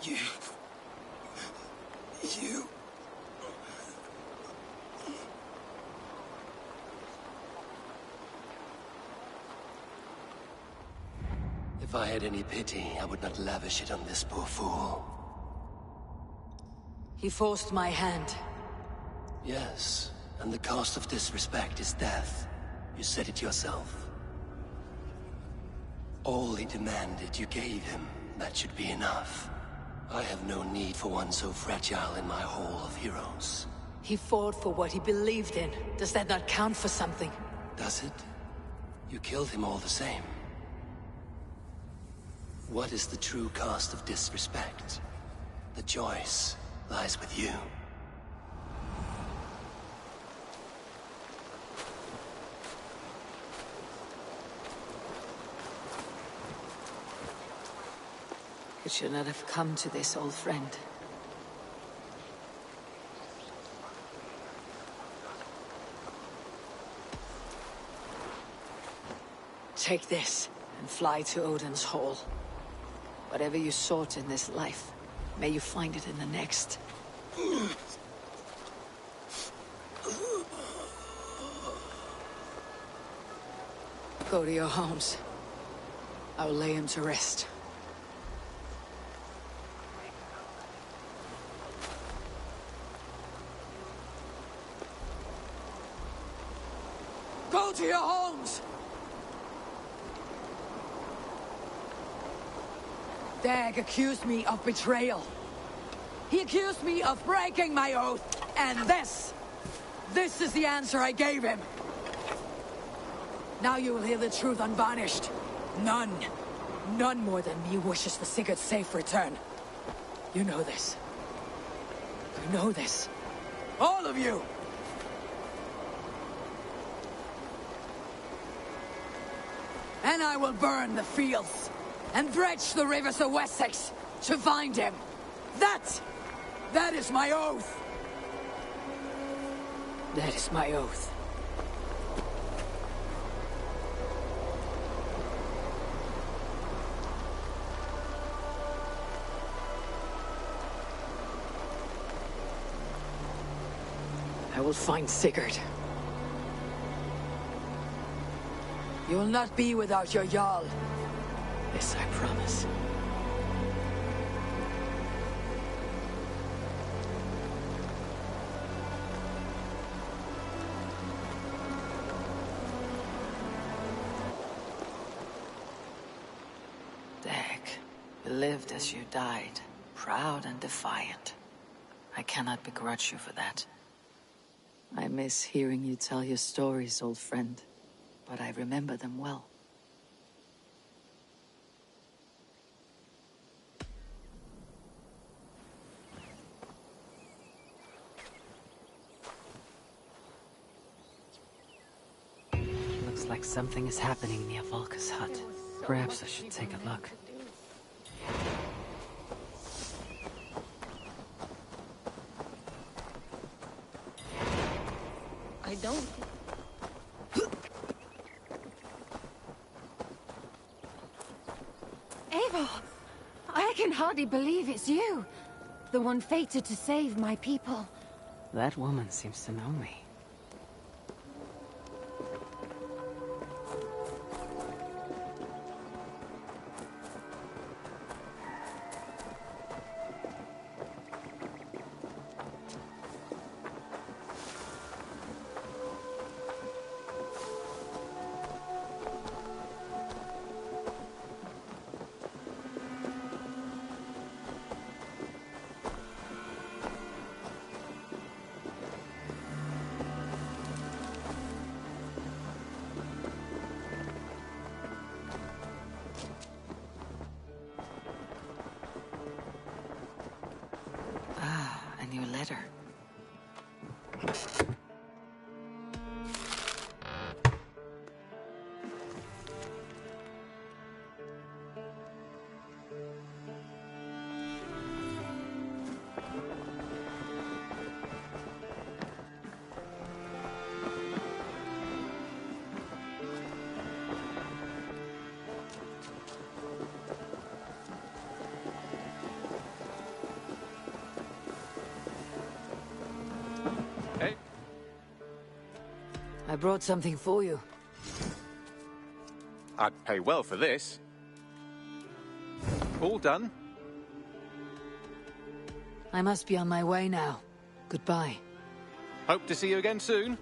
you... If I had any pity, I would not lavish it on this poor fool. He forced my hand. Yes, and the cost of disrespect is death. You said it yourself. All he demanded, you gave him. That should be enough. I have no need for one so fragile in my hall of heroes. He fought for what he believed in. Does that not count for something? Does it? You killed him all the same. What is the true cost of disrespect? The choice lies with you. It should not have come to this, old friend. Take this, and fly to Odin's Hall. Whatever you sought in this life, may you find it in the next. Go to your homes. I will lay him to rest. Go to your homes! Dag accused me of betrayal. He accused me of breaking my oath, and this is the answer I gave him. Now you will hear the truth unvarnished. None more than me wishes for Sigurd's safe return. You know this. You know this. All of you! And I will burn the fields and dredge the rivers of Wessex to find him. That is my oath. That is my oath. I will find Sigurd. You will not be without your Jarl. This I promise. Dag, you lived as you died, proud and defiant. I cannot begrudge you for that. I miss hearing you tell your stories, old friend, but I remember them well. Looks like something is happening near Volker's hut. Perhaps I should take a look. I don't... Eivor! I can hardly believe it's you. The one fated to save my people. That woman seems to know me. A new letter. I brought something for you. I'd pay well for this. All done? I must be on my way now. Goodbye. Hope to see you again soon.